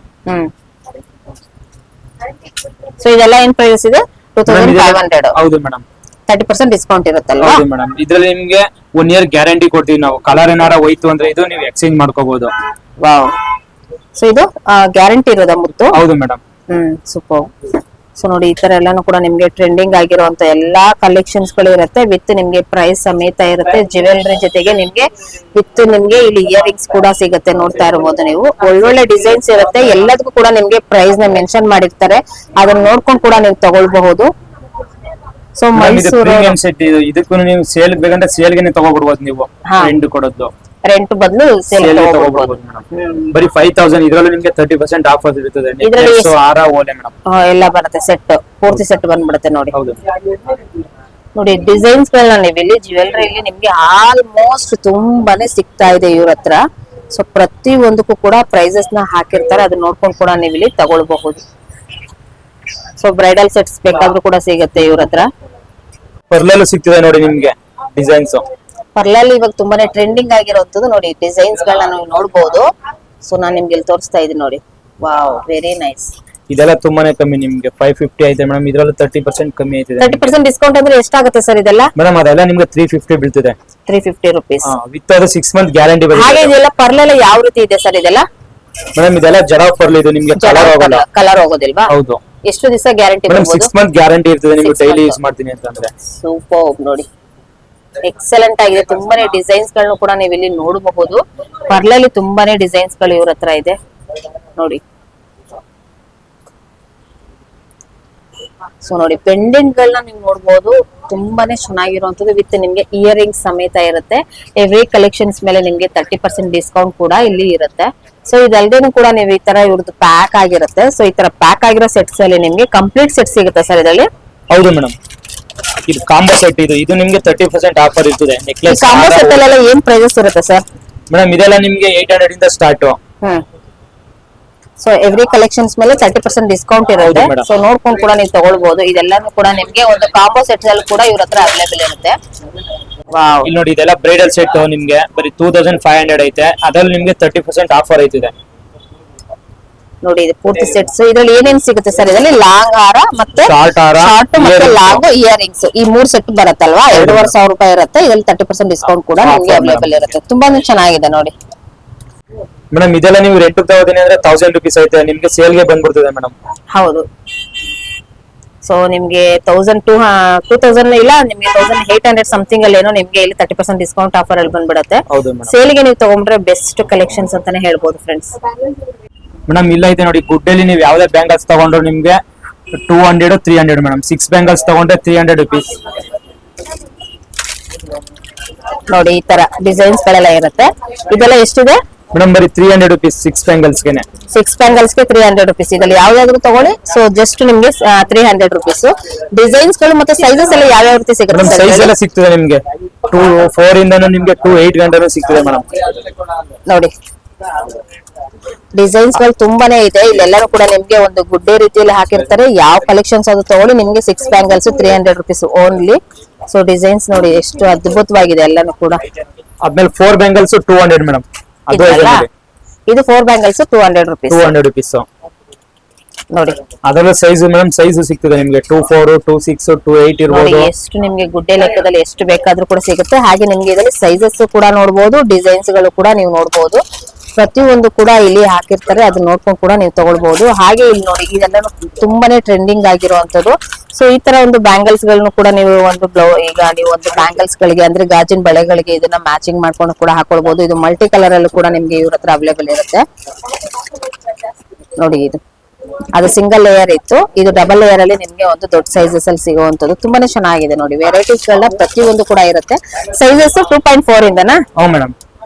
A: ಸೊ ಇದೆಲ್ಲ ಏನ್ ಪ್ರೈಸ್ ಇದೆ? 2500.
C: ಹೌದು ಮೇಡಮ್.
A: 30% ಡಿಸ್ಕೌಂಟ್ ಇರುತ್ತಲ್ವಾ?
C: ಹೌದು ಮೇಡಮ್. ಇದ್ರಲ್ಲಿ ನಿಮ್ಗೆ 1 ಇಯರ್ ಗ್ಯಾರಂಟಿ ಕೊಡ್ತೀವಿ ನಾವು. ಕಲರ್ ಏನಾರ ಹೋಯ್ತು ಅಂದ್ರೆ ಇದು ನೀವು ಎಕ್ಸ್ಚೇಂಜ್ ಮಾಡ್ಕೋಬಹುದು.
A: ವಾವ್. ಸೊ ಇದು ಗ್ಯಾರಂಟಿ ಇರೋದ ಮುತ್ತು?
C: ಹೌದು ಮೇಡಮ್.
A: ಸೂಪರ್. ಸೊ ನೋಡಿ, ಈ ತರ ಎಲ್ಲಾನು ಕೂಡ ನಿಮ್ಗೆ ಟ್ರೆಂಡಿಂಗ್ ಆಗಿರುವಂತ ಎಲ್ಲಾ ಕಲೆಕ್ಷನ್ಸ್ ಗಳು ಇರುತ್ತೆ. ವಿತ್ ನಿಮ್ಗೆ ಪ್ರೈಸ್ ಸಮೇತ ಇರುತ್ತೆ. ಜ್ಯುವೆಲರಿ ಜೊತೆಗೆ ನಿಮ್ಗೆ ವಿತ್ ನಿಮ್ಗೆ ಇಲ್ಲಿ ಇಯರಿಂಗ್ಸ್ ಕೂಡ ಸಿಗುತ್ತೆ. ನೋಡ್ತಾ ಇರಬಹುದು ನೀವು. ಒಳ್ಳೊಳ್ಳೆ ಡಿಸೈನ್ಸ್ ಇರುತ್ತೆ. ಎಲ್ಲದಕ್ಕೂ ಕೂಡ ನಿಮ್ಗೆ ಪ್ರೈಸ್ ನ ಮೆನ್ಷನ್ ಮಾಡಿರ್ತಾರೆ. ಅದನ್ನ ನೋಡ್ಕೊಂಡು ಕೂಡ ನೀವು ತಗೊಳ್ಬಹುದು. ಸೊ ಮೈಸೂರು
C: ಸೆಟ್ ಇದು. ಇದಕ್ಕೂ ನೀವು ಸೇಲ್ ಬೇಕಂದ್ರೆ ಸೇಲ್ಗೆ ತಗೋಬಿಡ್ಬೋದು ನೀವು. ರೆಂಟ್ ಕೊಡೋದು
A: ರೆಂಟ್ ಬದಲು ಸೇಲ್ ತಗೋಬಹುದು.
C: ಬರೀ 5000. ಇದ್ರಲ್ಲಿ ನಿಮ್ಗೆ 30% ಆಫರ್ ಇರುತ್ತದೆ. ಹಾರ ಓಲೆ ಮೇಡಮ್
A: ಎಲ್ಲ ಬರುತ್ತೆ. ಸೆಟ್ ಪೂರ್ತಿ ಸೆಟ್ ಬಂದ್ಬಿಡುತ್ತೆ ನೋಡಿ.
C: ಹೌದು
A: ನೋಡಿ, ಡಿಸೈನ್ಸ್ ಗಳನ್ನ ನೀವು ಇಲ್ಲಿ ಜ್ಯುವೆಲರಿಲಿ ನಿಮ್ಗೆ ಆಲ್ಮೋಸ್ಟ್ ತುಂಬಾನೇ ಸಿಗ್ತಾ ಇದೆ ಇವ್ರ ಹತ್ರ. ಸೊ ಪ್ರತಿ ಒಂದಕ್ಕೂ ಕೂಡ ಪ್ರೈಸಸ್ ನ ಹಾಕಿರ್ತಾರೆ. ಅದನ್ನ ನೋಡ್ಕೊಂಡು ಕೂಡ ನೀವು ಇಲ್ಲಿ ತಗೊಳ್ಬಹುದು. ಸೊ ಬ್ರೈಡಲ್ ಸೆಟ್ಸ್ ಬೇಕಾದ್ರೂ ಕೂಡ ಸಿಗುತ್ತೆ ಇವ್ರ ಹತ್ರ.
C: ಪರ್ಲಲ್ಲೂ ಸಿಗ್ತಿದೆ ನೋಡಿ ನಿಮ್ಗೆ ಡಿಸೈನ್ಸ್.
A: ಪರ್ಲಲ್ಲಿ ಇವಾಗ ತುಂಬಾನೇ ಟ್ರೆಂಡಿಂಗ್ ಆಗಿರುವಂತದ್ದು ನೋಡಿ. ಡಿಸೈನ್ಸ್ ಗಳನ್ನ ನೀವು ನೋಡಬಹುದು. ಸೊ ನಾನ್ ನಿಮ್ಗೆ ಇಲ್ಲಿ ತೋರಿಸ್ತಾ ಇದ್ದೀನಿ ನೋಡಿ. Wow, very nice.
C: ಇದೆಲ್ಲ ತುಂಬಾನೇ ಕಮ್ಮಿ. ನಿಮ್ಗೆ 550 ಐತೆ ಮೇಡಮ್. ಇದ್ರಲ್ಲೂ 30% ಕಮ್ಮಿ ಐತೆ.
A: 30% ಡಿಸ್ಕೌಂಟ್ ಅಂದ್ರೆ ಎಷ್ಟಾಗುತ್ತೆ ಸರ್ ಇದೆಲ್ಲ?
C: ಮೇಡಮ್ ಅದೆಲ್ಲ ನಿಮ್ಗೆ 350 ಬೀಳ್ತಿದೆ.
A: 350 ರುಪೀಸ್
C: ವಿತ್ ಅದು 6 ಮಂತ್ ಗ್ಯಾರಂಟಿ ಬರುತ್ತೆ.
A: ಹಾಗೆ ಇದೆಲ್ಲ ಪರ್ಲೆಲ್ಲ ಯಾವ ರೀತಿ ಇದೆ ಸರ್ ಇದೆಲ್ಲ?
C: ಮೇಡಮ್ ಇದೆಲ್ಲ ಜಡಾವ್ ಪರ್ಲ್. ಇದು ನಿಮ್ಗೆ ಕಲರ್ ಹೋಗಲ್ಲ.
A: ಕಲರ್ ಹೋಗೋದಿಲ್ವಾ?
C: ಹೌದು.
A: ಎಷ್ಟು ದಿವಸ ಗ್ಯಾರಂಟಿ?
C: ಮೇಡಮ್ 6 ಮಂತ್ ಗ್ಯಾರಂಟಿ ಇರ್ತದೆ. ನೀವು ಡೈಲಿ ಯೂಸ್ ಮಾಡ್ತೀನಿ ಅಂತಂದ್ರೆ.
A: ಸೂಪರ್ ನೋಡಿ, ಎಕ್ಸಲೆಂಟ್ ಆಗಿದೆ. ತುಂಬಾನೇ ಡಿಸೈನ್ಸ್ ಗಳನ್ನು ಕೂಡ ನೀವು ಇಲ್ಲಿ ನೋಡಬಹುದು. ಪರ್ಲಲ್ಲಿ ತುಂಬಾನೇ ಡಿಸೈನ್ಸ್ ಗಳು ಇವ್ರ ಹತ್ರ ಇದೆ ನೋಡಿ. ಸೊ ನೋಡಿ, ಪೆಂಡೆಂಟ್ ಗಳನ್ನ ನೀವು ನೋಡಬಹುದು. ತುಂಬಾನೇ ಚೆನ್ನಾಗಿರುವಂತದ್ದು. ವಿತ್ ನಿಮ್ಗೆ ಇಯರಿಂಗ್ಸ್ ಸಮೇತ ಇರುತ್ತೆ. ಎವ್ರಿ ಕಲೆಕ್ಷನ್ಸ್ ಮೇಲೆ ನಿಮ್ಗೆ 30% ಡಿಸ್ಕೌಂಟ್ ಕೂಡ ಇಲ್ಲಿ ಇರುತ್ತೆ. ಸೊ ಇದಲ್ದೇನು ಕೂಡ ನೀವು ಈ ತರ ಇವ್ರದ್ದು ಪ್ಯಾಕ್ ಆಗಿರುತ್ತೆ. ಸೊ ಈ ತರ ಪ್ಯಾಕ್ ಆಗಿರೋ ಸೆಟ್ಸ್ ಅಲ್ಲಿ ನಿಮ್ಗೆ ಕಂಪ್ಲೀಟ್ ಸೆಟ್ ಸಿಗುತ್ತೆ ಸರ್ ಇದರಲ್ಲಿ.
C: ಹೌದು ಮೇಡಮ್. ಇದು ಕಾಂಬೋ ಸೆಟ್. ಇದು ನಿಮ್ಗೆ 30% ಆಫರ್ ಇರ್ತದೆ. ನೆಕ್ಲೆಸ್
A: ಕಾಂಬೋ ಸೆಟ್ ಅಲ್ಲೆಲ್ಲ ಏನ್ ಪ್ರೈಸಸ್ ಇರುತ್ತೆ ಸರ್?
C: ಮೇಡಮ್ ಇದೆಲ್ಲ ನಿಮ್ಗೆ 800 ಇಂದ ಸ್ಟಾರ್ಟ್.
A: ಸೊ ಎವ್ರಿ ಕಲೆಕ್ಷನ್ಸ್ ಮೇಲೆ 30% ಡಿಸ್ಕೌಂಟ್ ಇರುತ್ತೆ. ಸೊ ನೋಡ್ಕೊಂಡು ಕೂಡ ನೀವು ತಗೊಳ್ಬಹುದು. ಇದೆಲ್ಲಾನು ಕೂಡ ನಿಮ್ಗೆ ಒಂದು ಕಾಂಬೋ ಸೆಟ್ ಅಲ್ಲಿ ಕೂಡ ಇವ್ರ ಹತ್ರ ಅವೈಲೇಬಲ್ ಇರುತ್ತೆ. ವಾವ್,
C: ಇಲ್ಲಿ ನೋಡಿ, ಇದೆಲ್ಲ ಬ್ರೈಡಲ್ ಸೆಟ್ ನಿಮ್ಗೆ ಬರೀ 2500 ಐತೆ. ಅದ್ರಲ್ಲಿ ನಿಮ್ಗೆ 30% ಆಫರ್ ಐತಿದೆ
A: ನೋಡಿ. ಇದು ಪೂರ್ತಿ ಸೆಟ್ಸ್. ಇದ್ರಲ್ಲಿ ಏನೇನ್ ಸಿಗುತ್ತೆ ಸರ್? ಇದರಲ್ಲಿ ಲಾಂಗ್ ಹಾರ ಮತ್ತೆ
C: ಶಾರ್ಟ್ ಹಾರ,
A: ಶಾರ್ಟ್ ಮತ್ತೆ ಲಾಂಗ್ ಇಯರಿಂಗ್ಸ್, ಈ 3 ಸೆಟ್ ಬರುತ್ತಲ್ವಾ? 2500 ರೂಪಾಯಿ ಇರುತ್ತೆ. ಇದ್ರಲ್ಲಿ 30% ಡಿಸ್ಕೌಂಟ್ ಕೂಡ ನಿಮ್ಗೆ ಅವೈಲೇಬಲ್ ಇರುತ್ತೆ. ತುಂಬಾನೇ ಚೆನ್ನಾಗಿದೆ ನೋಡಿ.
C: ಮೇಡಮ್ ಇದೆಲ್ಲ ನೀವು ರೆಂಟ್ ತಗೋತೀನಿ ಅಂದ್ರೆ 1000 ರುಪೀಸ್ ಐತೆ. ನಿಮ್ಗೆ ಸೇಲ್ಗೆ ಬಂದ್ಬಿಡ್ತದೆ ಮೇಡಮ್.
A: ಹೌದು. ಸೊ ನಿಮ್ಗೆ 2000 ಇಲ್ಲ, ನಿಮ್ಗೆ 1800 ಸಮಥಿಂಗ್ ಅಲ್ಲಿ ಏನೋ ನಿಮ್ಗೆ ಇಲ್ಲಿ 30% ಡಿಸ್ಕೌಂಟ್ ಆಫರ್ ಅಲ್ಲಿ ಬಂದ್ಬಿಡುತ್ತೆ. ಸೇಲ್ಗೆ ನೀವು ತಗೊಂಡ್ರೆ ಬೆಸ್ಟ್ ಕಲೆಕ್ಷನ್ಸ್ ಅಂತಾನೆ ಹೇಳ್ಬೋದು ಫ್ರೆಂಡ್ಸ್.
C: ಮೇಡಮ್ ಇಲ್ಲ ಐತೆ ನೋಡಿ. ಗುಡ್ಡಲ್ಲಿ ನೀವು ಯಾವ್ದೇ ಬ್ಯಾಂಗಲ್ಸ್ ತಗೊಂಡ್ರು ನಿಮ್ಗೆ 200 300 ಮೇಡಮ್. 6 ಬ್ಯಾಂಗಲ್ಸ್ ತಗೊಂಡ್ರೆ 300 ರುಪೀಸ್.
A: ನೋಡಿ ಈ ತರ ಡಿಸೈನ್ಸ್ ಗಳೆಲ್ಲ ಇರುತ್ತೆ. ಇದೆಲ್ಲ ಎಷ್ಟಿದೆ
C: ಮೇಡಮ್ ಬರೀ 300 ರುಪೀಸ್ 6 ಬ್ಯಾಂಗಲ್ಸ್ ಗೆನೆ.
A: 6 ಬ್ಯಾಂಗಲ್ಸ್ ಗೆ 300 ರುಪೀಸ್. ಇದ್ರಲ್ಲಿ ಯಾವ್ದಾದ್ರು ತಗೊಳ್ಳಿ. ಸೊ ಜಸ್ಟ್ ನಿಮ್ಗೆ 300 ರುಪೀಸ್. ಡಿಸೈನ್ಸ್ ಗಳು ಮತ್ತೆ ಸೈಜಸ್ ಎಲ್ಲ ಯಾವ ರೀತಿ
C: ಮೇಡಮ್
A: ಸಿಗುತ್ತೆ
C: ಸೈಜ್ ಎಲ್ಲ ಸಿಗ್ತದೆ ನಿಮ್ಗೆ 2-4 ಇಂದನೂ ನಿಮ್ಗೆ 2-8 ಗಂಟೆನೂ ಸಿಗ್ತದೆ ಮೇಡಮ್.
A: ನೋಡಿ ಡಿಸೈನ್ಸ್ ಗಳು ತುಂಬಾನೇ ಇದೆ. ಇಲ್ಲೆಲ್ಲರೂ ಕೂಡ ನಿಮ್ಗೆ ಒಂದು ಗುಡ್ಡೆ ರೀತಿಯಲ್ಲಿ ಹಾಕಿರ್ತಾರೆ. ಯಾವ ಕಲೆಕ್ಷನ್ಸ್ ಅದು ತಗೊಳ್ಳಿ ನಿಮ್ಗೆ 6 bangles 300 rupees only. So designs ನೋಡಿ ಎಷ್ಟು ಅದ್ಭುತವಾಗಿದೆ ಎಲ್ಲಾನು ಕೂಡ.
C: ಆದ್ಮೇಲೆ 4 ಬ್ಯಾಂಗಲ್ಸ್ 200 ಮೇಡಮ್. ಅದು ಇದೆ
A: ಇದೆಲ್ಲ?
C: ನೋಡಿ.
A: ಇದು 4 ಬ್ಯಾಂಗಲ್ಸ್ 200 ರುಪೀಸ್
C: 200 ರುಪೀಸ್.
A: ನೋಡಿ.
C: ಅದರಲ್ಲೂ ಸೈಜ್ ಮೇಡಮ್ ಸೈಜ್ ಸಿಗ್ತದೆ ನಿಮ್ಗೆ 2-4, 2-6, 2-8
A: ನೋಡಿ
C: ಇರ್ಬೋದು.
A: ಎಷ್ಟು ನಿಮ್ಗೆ ಗುಡ್ಡೆ ಲೆಕ್ಕದಲ್ಲಿ ಎಷ್ಟು ಬೇಕಾದ್ರೂ ಕೂಡ ಸಿಗುತ್ತೆ. ಹಾಗೆ ನಿಮ್ಗೆ ಇದರಲ್ಲಿ ಸೈಜಸ್ ಕೂಡ ನೋಡಬಹುದು, ಡಿಸೈನ್ಸ್ ಗಳು ಕೂಡ ನೀವು ನೋಡಬಹುದು. ಪ್ರತಿಯೊಂದು ಕೂಡ ಇಲ್ಲಿ ಹಾಕಿರ್ತಾರೆ, ಅದನ್ನ ನೋಡ್ಕೊಂಡು ಕೂಡ ನೀವು ತಗೊಳ್ಬಹುದು. ಹಾಗೆ ಇಲ್ಲಿ ನೋಡಿ ಇದೆಲ್ಲ ತುಂಬಾನೇ ಟ್ರೆಂಡಿಂಗ್ ಆಗಿರುವಂತದ್ದು. ಸೊ ಈ ತರ ಒಂದು ಬ್ಯಾಂಗಲ್ಸ್ ಗಳನ್ನು ಕೂಡ ನೀವು ಈಗ ನೀವು ಒಂದು ಬ್ಯಾಂಗಲ್ಸ್ ಗಳಿಗೆ ಅಂದ್ರೆ ಗಾಜಿನ ಬಳೆಗಳಿಗೆ ಇದನ್ನ ಮ್ಯಾಚಿಂಗ್ ಮಾಡ್ಕೊಂಡು ಕೂಡ ಹಾಕೊಳ್ಬಹುದು. ಇದು ಮಲ್ಟಿ ಕಲರ್ ಅಲ್ಲೂ ಕೂಡ ನಿಮ್ಗೆ ಇವ್ರ ಹತ್ರ ಅವೈಲೇಬಲ್ ಇರುತ್ತೆ. ನೋಡಿ ಇದು ಅದು ಸಿಂಗಲ್ ಲೇಯರ್ ಇತ್ತು, ಇದು ಡಬಲ್ ಲೇಯರ್ ಅಲ್ಲಿ ನಿಮ್ಗೆ ಒಂದು ದೊಡ್ಡ ಸೈಜಸ್ ಅಲ್ಲಿ ಸಿಗುವಂತದ್ದು. ತುಂಬಾನೇ ಚೆನ್ನಾಗಿದೆ ನೋಡಿ. ವೆರೈಟೀಸ್ ಗಳನ್ನ ಪ್ರತಿಯೊಂದು ಕೂಡ ಇರುತ್ತೆ. ಸೈಜಸ್ 2.4 ಇಂದನಾ?
C: ಹೌದು ಮೇಡಮ್.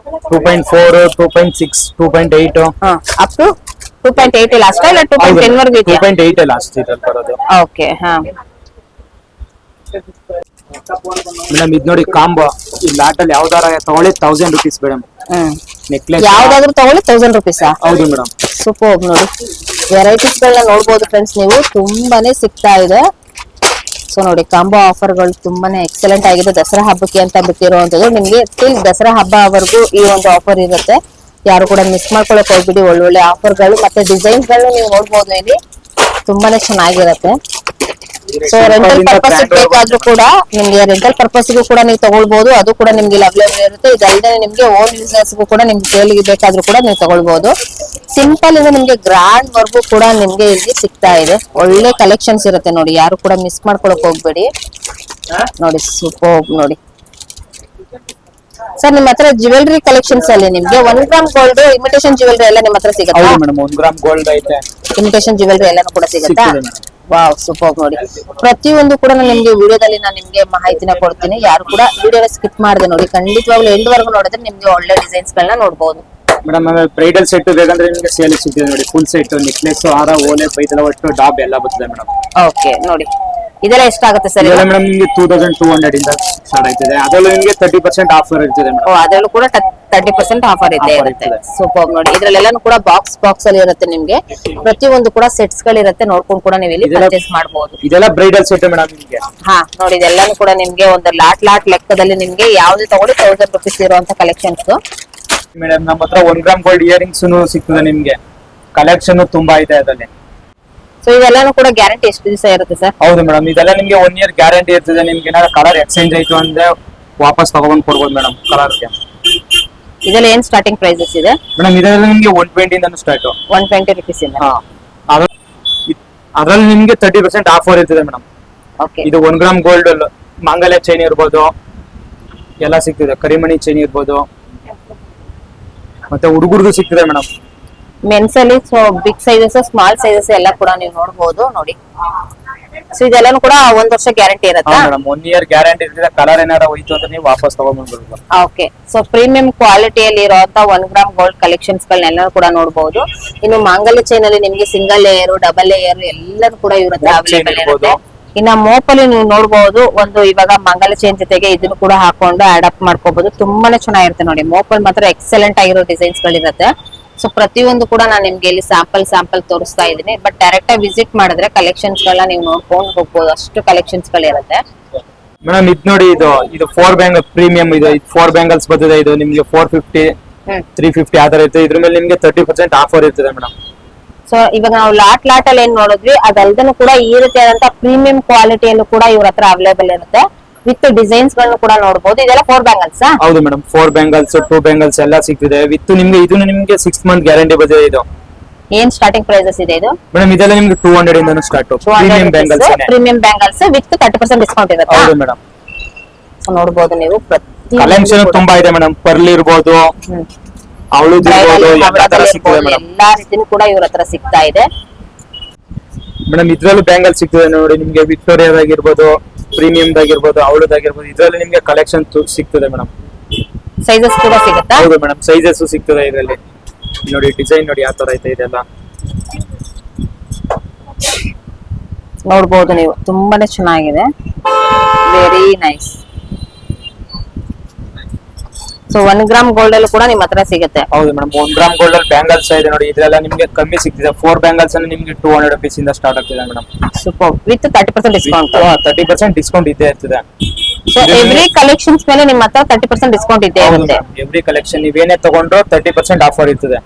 C: 2.4, 2.6, 2.8
A: ಅಪ್ ಟು 2.8 ಲಾಸ್ಟ್ ಇಲ್ಲ 2.10 ವರೆಗೂ ಇದೆಯಾ?
C: 2.8 ಲಾಸ್ಟ್ ಇದೆ ಬರೋದು.
A: ಓಕೆ. ಹಾ
C: ಮೇಡಮ್ ಇದು ನೋಡಿ ಕಾಂಬೋ. ಈ ಲಾಟ್ ಅಲ್ಲಿ ಯಾವ್ದಾರ ತಗೊಳ್ಳಿ 1000 ರುಪೀಸ್ ಮೇಡಮ್. ನೆಕ್ಲೆಸ್
A: ಯಾವ್ದಾದ್ರು ತಗೊಳ್ಳಿ 1000 ರುಪೀಸ್.
C: ಹೌದು ಮೇಡಮ್.
A: ಸೂಪರ್. ನೋಡಿ ವೆರೈಟೀಸ್ ಗಳನ್ನ ನೋಡ್ಬೋದು ಫ್ರೆಂಡ್ಸ್ ನೀವು. ತುಂಬಾನೇ ಸಿಗ್ತಾ ಇದೆ. ಸೊ ನೋಡಿ ಕಾಂಬೋ ಆಫರ್ ಗಳು ತುಂಬಾನೇ ಎಕ್ಸಲೆಂಟ್ ಆಗಿದೆ. ದಸರಾ ಹಬ್ಬಕ್ಕೆ ಅಂತ ಬಿಟ್ಟಿರುವಂತದ್ದು. ನಿಮ್ಗೆ ಟಿಲ್ ದಸರಾ ಹಬ್ಬವರೆಗೂ ಈ ಒಂದು ಆಫರ್ ಇರುತ್ತೆ. ಯಾರು ಕೂಡ ಮಿಸ್ ಮಾಡ್ಕೊಳಕ್ ಹೋಗ್ಬಿಡಿ. ಒಳ್ಳೊಳ್ಳೆ ಆಫರ್ ಗಳು ಮತ್ತೆ ಡಿಸೈನ್ಸ್ ಗಳನ್ನ ನೀವು ನೋಡ್ಬೋದು ಇಲ್ಲಿ. ತುಂಬಾನೇ ಚೆನ್ನಾಗಿರುತ್ತೆ. ಸೊ ರೆಂಟಲ್ ಪರ್ಪಸ್ ಬೇಕಾದ್ರೂ ಕೂಡ ನಿಮ್ಗೆ ರೆಂಟಲ್ ಪರ್ಪಸ್ಗೂ ಕೂಡ ನೀವು ತಗೊಳ್ಬಹುದು. ಅದು ಕೂಡ ನಿಮ್ಗೆ ಇಲ್ಲಿ ಅವೈಲೇಬಲ್ ಇರುತ್ತೆ. ಇದಲ್ಲದೆ ನಿಮ್ಗೆ ಓನ್ ಯೂಸರ್ಸ್ಗೂ ಕೂಡ ನಿಮ್ಗೆ ಸೇಲ್ಗೆ ಬೇಕಾದ್ರೂ ಕೂಡ ನೀವು ತಗೊಳ್ಬಹುದು. ಸಿಂಪಲ್ ಇಂದ ನಿಮ್ಗೆ ಗ್ರಾಂಡ್ ವರ್ಗೂ ಕೂಡ ನಿಮ್ಗೆ ಇಲ್ಲಿ ಸಿಗ್ತಾ ಇದೆ. ಒಳ್ಳೆ ಕಲೆಕ್ಷನ್ಸ್ ಇರುತ್ತೆ ನೋಡಿ. ಯಾರು ಕೂಡ ಮಿಸ್ ಮಾಡ್ಕೊಳಕ್ ಹೋಗ್ಬೇಡಿ. ನೋಡಿ ಸೂಪರ್. ನೋಡಿ ಸರ್ ನಿಮ್ಮ ಹತ್ರ ಜ್ಯುವೆಲ್ರಿ ಕಲೆಕ್ಷನ್ಸ್ ಅಲ್ಲಿ ನಿಮ್ಗೆ 1 ಗ್ರಾಮ್ ಗೋಲ್ಡ್ ಇಮಿಟೇಷನ್ ಜ್ಯುವೆಲ್ರಿ ಎಲ್ಲ ನಿಮ್ಮ ಹತ್ರ ಸಿಗುತ್ತಾ?
C: ಹೌದು ಮೇಡಮ್. 1 ಗ್ರಾಮ್ ಗೋಲ್ಡ್ ಐತೆ,
A: ಇಮಿಟೇಷನ್ ಜ್ಯುವೆಲ್ರಿ ಎಲ್ಲಾನು ಕೂಡ ಸಿಗುತ್ತಾ?
C: ಸಿಗ್ತದೆ ಮೇಡಮ್.
A: Wow super. ನೋಡಿ ಪ್ರತಿಯೊಂದು ಕೂಡ ನಾನು ನಿಮ್ಗೆ ವಿಡಿಯೋದಲ್ಲಿ ನಾನು ನಿಮ್ಗೆ ಮಾಹಿತಿನ ಕೊಡ್ತೀನಿ. ಯಾರು ಕೂಡ ವಿಡಿಯೋನ ಸ್ಕಿಪ್ ಮಾಡದೆ ನೋಡಿ. ಖಂಡಿತವಾಗ್ಲೂ ಎಂಡ್ ವರೆಗೂ ನೋಡಿದ್ರೆ ನಿಮ್ಗೆ ಒಳ್ಳೆ ಡಿಸೈನ್ಸ್ ಗಳನ್ನ ನೋಡಬಹುದು.
C: ಮೇಡಮ್ ಆಮೇಲೆ ಬ್ರೈಡಲ್ ಸೆಟ್ ಬೇಕಂದ್ರೆ ನಿಮ್ಗೆ ಸೇಲ್ ಸಿಗ್ತದೆ ನೋಡಿ. ಫುಲ್ ಸೆಟ್ ನೆಕ್ಲೆಸ್, ಹಾರ, ಓಲೆ, ಪೈತಲ ಒಟ್ಟು ಡಾಬ್ ಎಲ್ಲ ಬರ್ತದೆ ಮೇಡಮ್.
A: ಓಕೆ. ನೋಡಿ ಇದೆಲ್ಲ ಎಷ್ಟಾಗುತ್ತೆ ಸರ್?
C: ಇದೆಲ್ಲ ಮೇಡಮ್ ನಿಮ್ಗೆ 2200 ಇಂದ ಸ್ಟಾರ್ಟ್ ಆಯ್ತದೆ. ಅದರಲ್ಲೂ ನಿಮ್ಗೆ 30% ಆಫರ್ ಇರ್ತದೆ ಮೇಡಮ್.
A: ಅದರಲ್ಲೂ ಕೂಡ 30% ಆಫರ್ ಇದೆ ಇರುತ್ತೆ. ಸೂಪರ್. ನೋಡಿ ಇದ್ರಲ್ಲೆಲ್ಲಾನು ಕೂಡ ಬಾಕ್ಸ್ ಅಲ್ಲಿ ಇರುತ್ತೆ ನಿಮ್ಗೆ. ಪ್ರತಿಯೊಂದು ಕೂಡ ಸೆಟ್ಸ್ ಗಳಿರುತ್ತೆ. ನೋಡ್ಕೊಂಡು ಕೂಡ ನೀವು ಇಲ್ಲಿ ಪರ್ಚೇಸ್ ಮಾಡಬಹುದು.
C: ಇದೆಲ್ಲ ಬ್ರೈಡಲ್ ಸೆಟ್ ಮೇಡಮ್ ನಿಮ್ಗೆ.
A: ಹಾ ನೋಡಿ ಇದೆಲ್ಲಾನು ಕೂಡ ನಿಮ್ಗೆ ಒಂದು ಲಾಟ್ ಲೆಕ್ಕದಲ್ಲಿ ನಿಮ್ಗೆ ಯಾವ್ದು ತಗೊಳ್ಳಿ 1000 ರುಪೀಸ್ ಇರುವಂತ ಕಲೆಕ್ಷನ್ಸ್.
C: ಮೇಡಮ್ ನಮ್ಮ ಹತ್ರ 1 ಗ್ರಾಮ್ ಗೋಲ್ಡ್ ಇಯರಿಂಗ್ಸ್ ಸಿಗ್ತದೆ ನಿಮ್ಗೆ. ಕಲೆಕ್ಷನ್ ತುಂಬಾ ಇದೆ ಅದರಲ್ಲಿ.
A: ಸೊ ಇದೆಲ್ಲಾನು ಕೂಡ ಗ್ಯಾರಂಟಿ ಎಷ್ಟು ದಿವಸ ಇರುತ್ತೆ ಸರ್?
C: ಹೌದು ಮೇಡಮ್. ಇದೆಲ್ಲ ನಿಮ್ಗೆ 1 ಇಯರ್ ಗ್ಯಾರಂಟಿ ಇರ್ತದೆ. ನಿಮ್ಗೆ ಏನಾದ್ರು ಕಲರ್ ಎಕ್ಸ್ಚೇಂಜ್ ಆಯ್ತು ಅಂದ್ರೆ ವಾಪಸ್ ತಗೊಂಡ್ ಕೊಡ್ಬೋದು ಮೇಡಮ್ ಕಲರ್ಗೆ.
A: ಇದೆಲ್ಲ ಏನ್ ಸ್ಟಾರ್ಟಿಂಗ್ ಪ್ರೈಸಸ್ ಇದೆ
C: ಮೇಡಮ್? ಇದೆಲ್ಲ ನಿಮ್ಗೆ 120 ಇಂದ ಸ್ಟಾರ್ಟ್.
A: 120 ರುಪೀಸ್ ಇಂದ.
C: ಅದ್ರಲ್ಲಿ ನಿಮ್ಗೆ 30% ಆಫರ್ ಇರ್ತದೆ ಮೇಡಮ್.
A: ಓಕೆ.
C: ಇದು 1 ಗ್ರಾಮ್ ಗೋಲ್ಡ್ ಮಾಂಗಲ್ಯ ಚೈನ್ ಇರ್ಬೋದು, ಎಲ್ಲ ಸಿಗ್ತದೆ. ಕರಿಮಣಿ ಚೈನ್ ಇರ್ಬೋದು, ಮತ್ತೆ ಹುಡುಗರ್ದು ಸಿಗ್ತದೆ ಮೇಡಮ್.
A: ಮೆನ್ಸ್ ಅಲ್ಲಿ so big sizes small sizes ಎಲ್ಲ ಕೂಡ ನೀವು ನೋಡಬಹುದು. ನೋಡಿ ಸೊ ಇದೆಲ್ಲಾನು ಕೂಡ 1 ವರ್ಷ ಗ್ಯಾರಂಟಿ ಇರುತ್ತೆ
C: ಮೇಡಮ್. 1 ಇಯರ್ ಗ್ಯಾರಂಟಿ ಇರ್ತದೆ. ಕಲರ್ ಏನಾರ ಹೋಯ್ತು ಅಂದ್ರೆ ನೀವು ವಾಪಸ್ ತಗೊಂಡ್ಬರ್ಬೋದು.
A: ಓಕೆ. ಸೊ ಪ್ರೀಮಿಯಂ ಕ್ವಾಲಿಟಿಯಲ್ಲಿ ಇರುವಂತ 1 ಗ್ರಾಮ್ ಗೋಲ್ಡ್ ಕಲೆಕ್ಷನ್ಸ್ ಗಳನ್ನೆಲ್ಲ ಕೂಡ ನೋಡಬಹುದು. ಇನ್ನು ಮಾಂಗಲ್ಯ ಚೈನ್ ಅಲ್ಲಿ ನಿಮ್ಗೆ ಸಿಂಗಲ್ ಲೇಯರ್, ಡಬಲ್ ಲೇಯರ್ ಎಲ್ಲರೂ ಕೂಡ ಇವ್ರ ಹತ್ರ ಅವೈಲೇಬಲ್ ಇರುತ್ತೆ. ಇನ್ನ ಮೋಪಲ್ಲಿ ನೀವು ನೋಡಬಹುದು. ಒಂದು ಇವಾಗ ಮಂಗಲ ಚೈನ್ ಜೊತೆಗೆ ಇದನ್ನು ಕೂಡ ಹಾಕೊಂಡು ಅಡಾಪ್ಟ್ ಮಾಡ್ಕೋಬಹುದು. ತುಂಬಾನೇ ಚೆನ್ನಾಗಿರುತ್ತೆ ನೋಡಿ. ಮೋಪಲ್ ಮಾತ್ರ ಎಕ್ಸಲೆಂಟ್ ಆಗಿರೋ ಡಿಸೈನ್ಸ್ ಗಳಿರುತ್ತೆ. ಸೊ ಪ್ರತಿಯೊಂದು ಕೂಡ ನಾನು ನಿಮ್ಗೆ ಇಲ್ಲಿ ಸ್ಯಾಂಪಲ್ ತೋರಿಸ್ತಾ ಇದ್ದೀನಿ. ಬಟ್ ಡೈರೆಕ್ಟ್ ಆಗಿ ವಿಸಿಟ್ ಮಾಡಿದ್ರೆ ಕಲೆಕ್ಷನ್ಸ್ ಗಳನ್ನ ನೀವು ನೋಡ್ಕೊಂಡು ಹೋಗ್ಬೋದು. ಅಷ್ಟು ಕಲೆಕ್ಷನ್ಸ್ ಗಳಿರುತ್ತೆ
C: ಮೇಡಮ್. ಇದು ನೋಡಿ ಇದು 4 ಬ್ಯಾಂಗಲ್ ಪ್ರೀಮಿಯಂ ಇದೆ. 4 ಬ್ಯಾಂಗಲ್ಸ್ ಬರ್ತದೆ. ಇದು ನಿಮ್ಗೆ 450, 350 ಆ ತರ ಇರ್ತದೆ. ಇದ್ರ ಮೇಲೆ ನಿಮ್ಗೆ 30% ಆಫರ್ ಇರ್ತದೆ ಮೇಡಮ್.
A: ಸೊ ಇವಾಗ ನಾವು ಲಾಟ್ ಅಲ್ಲಿ ಏನ್ ನೋಡಿದ್ವಿ, ಅದಲ್ದನು ಕೂಡ ಈ ರೀತಿಯಾದಂತ ಪ್ರೀಮಿಯಂ ಕ್ವಾಲಿಟಿಯಲ್ಲೂ ಕೂಡ ಇವ್ರ ಹತ್ರ ಅವೈಲೇಬಲ್ ಇರುತ್ತೆ. ವಿತ್ ಡಿಸೈನ್ಸ್ ಗಳನ್ನು ಕೂಡ ನೋಡಬಹುದು. ಇದೆಲ್ಲ 4 ಬ್ಯಾಂಗಲ್ಸ್.
C: ಹೌದು ಮೇಡಮ್. 4 ಬ್ಯಾಂಗಲ್ಸ್, 2 ಬ್ಯಾಂಗಲ್ಸ್ ಎಲ್ಲ ಸಿಗ್ತಿದೆ. ವಿತ್ ನಿಮ್ಗೆ ಇದನ್ನು ನಿಮ್ಗೆ 6 ಮಂತ್ ಗ್ಯಾರಂಟಿ ಬರ್ತದೆ. ಇದು
A: ಏನ್ ಸ್ಟಾರ್ಟಿಂಗ್ ಪ್ರೈಸಸ್ ಇದೆ ಇದು?
C: ಮೇಡಮ್ ಇದೆಲ್ಲ ನಿಮ್ಗೆ 200 ಇಂದ start. Premium bangles.
A: Premium bangles with 30% discount ಇರುತ್ತೆ.
C: ಹೌದು ಮೇಡಮ್.
A: ಸೊ ನೋಡಬಹುದು ನೀವು.
C: ಕಲೆಕ್ಷನ್ ತುಂಬಾ ಇದೆ ಮೇಡಮ್. ಪರ್ಲ್ ಇರ್ಬೋದು, ಅವಳು ಎಲ್ಲಾ ತರ ಸಿಗ್ತದೆ ಮೇಡಮ್.
A: ಎಲ್ಲಾ ರೀತಿನೂ ಕೂಡ ಇವ್ರ ಹತ್ರ ಸಿಗ್ತಾ ಇದೆ
C: ಮೇಡಮ್. ಇದ್ರಲ್ಲೂ ಬ್ಯಾಂಗಲ್ ಸಿಗ್ತದೆ ನೋಡಿ ನಿಮ್ಗೆ. ವಿಕ್ಟೋರಿಯಾದಾಗಿರ್ಬೋದು, ಪ್ರೀಮಿಯಮ್ದಾಗಿರ್ಬೋದು ಅವಳದಾಗಿರ್ಬೋದು ಇದ್ರಲ್ಲಿ ನಿಮ್ಗೆ ಕಲೆಕ್ಷನ್ ಸಿಗ್ತದೆ ಮೇಡಮ್.
A: ಸೈಜಸ್ ಕೂಡ ಸಿಗುತ್ತಾ?
C: ಹೌದು ಮೇಡಮ್, ಸೈಜಸ್ ಸಿಗ್ತದೆ ಇದರಲ್ಲಿ. ನೋಡಿ ಡಿಸೈನ್ ನೋಡಿ ಯಾವ ತರ ಐತೆ ಇದೆಲ್ಲ.
A: ನೋಡ್ಬೋದು ನೀವು, ತುಂಬಾನೇ ಚೆನ್ನಾಗಿದೆ, very nice. So 1 gram gold ಅಲ್ಲೂ ಕೂಡ ನಿಮ್ಮ ಹತ್ರ ಸಿಗುತ್ತೆ.
C: ಹೌದು ಮೇಡಮ್, 1 ಗ್ರಾಮ್ ಗೋಲ್ಡ್ ಅಲ್ಲಿ ಬ್ಯಾಂಗಲ್ಸ್ ಇದೆ ನೋಡಿ, ಇದೆಲ್ಲ ನಿಮ್ಗೆ ಕಮ್ಮಿ ಸಿಗ್ತಿದೆ. 4 ಬ್ಯಾಂಗಲ್ಸ್ ಅಲ್ಲಿ ನಿಮ್ಗೆ 200 rupees ಇಂದ ಸ್ಟಾರ್ಟ್ ಆಗ್ತಿದೆ madam.
A: Super, with 30% discount.
C: 30% discount ಇದ್ದೇ ಇರ್ತದೆ.
A: ಸೊ ಎವ್ರಿ ಕಲೆಕ್ಷನ್ಸ್ ಮೇಲೆ ನಿಮ್ಮ ಹತ್ರ 30% ಡಿಸ್ಕೌಂಟ್ ಇದ್ದೇ ಇರುತ್ತೆ.
C: ಎವ್ರಿ ಕಲೆಕ್ಷನ್ ನೀವೇನೇ ತಗೊಂಡ್ರು 30% ಆಫರ್ ಇರ್ತದೆ.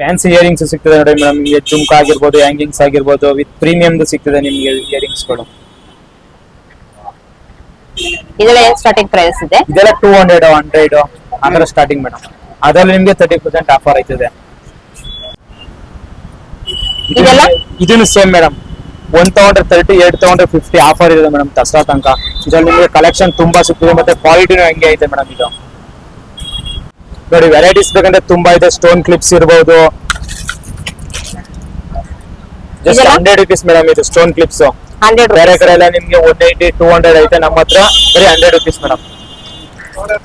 C: ಫ್ಯಾನ್ಸಿ ಇಯರಿಂಗ್ಸ್ ಸಿಗ್ತದೆ ನೋಡಿ ಮೇಡಮ್, ನಿಮಗೆ ಜುಮ್ಕಾ ಆಗಿರ್ಬೋದು, ಹ್ಯಾಂಗಿಂಗ್ಸ್ ಆಗಿರ್ಬೋದು, ವಿತ್ ಪ್ರೀಮಿಯಮ್ದು ಸಿಗ್ತದೆ ನಿಮ್ಗೆ ಇಯರಿಂಗ್ಸ್ ಗಳು.
A: ಇದೆಲ್ಲ ಏನ್ ಸ್ಟಾರ್ಟಿಂಗ್ ಪ್ರೈಸ್ ಇದೆ?
C: ಇದೆಲ್ಲ 200 100 ಆತರ ಸ್ಟಾರ್ಟಿಂಗ್ ಮೇಡಮ್. ಅದರಲ್ಲಿ ನಿಮ್ಗೆ 30% ಆಫರ್ ಆಯ್ತದೆ.
A: ಇದೆಲ್ಲ
C: ಇದನ್ನು ಸೇಮ್ ಮೇಡಮ್, 1 ತಗೊಂಡ್ರೆ 30, 2 ತಗೊಂಡ್ರೆ 50 ಆಫರ್ ಇದೆ ಮೇಡಮ್ ದಸರಾ ತನಕ. ಇದ್ರಲ್ಲಿ ನಿಮ್ಗೆ ಕಲೆಕ್ಷನ್ ತುಂಬಾ ಸಿಗ್ತದೆ, ಮತ್ತೆ ಕ್ವಾಲಿಟಿನೂ ಹಂಗೆ ಐತೆ ಮೇಡಮ್. ಇದು ನೋಡಿ ವೆರೈಟೀಸ್ ಬೇಕಂದ್ರೆ ತುಂಬಾ ಇದೆ. ಸ್ಟೋನ್ ಕ್ಲಿಪ್ಸ್ ಇರ್ಬೋದು, ಜಸ್ಟ್ 100 rupees ಮೇಡಮ್. ಇದು ಸ್ಟೋನ್ ಕ್ಲಿಪ್ಸ್
A: 100
C: ಬೇರೆ
A: rupees.
C: ಕಡೆ ಎಲ್ಲ ನಿಮ್ಗೆ 180 200 ಐತೆ, ನಮ್ಮ ಹತ್ರ ಬರೀ 100 rupees ಮೇಡಮ್.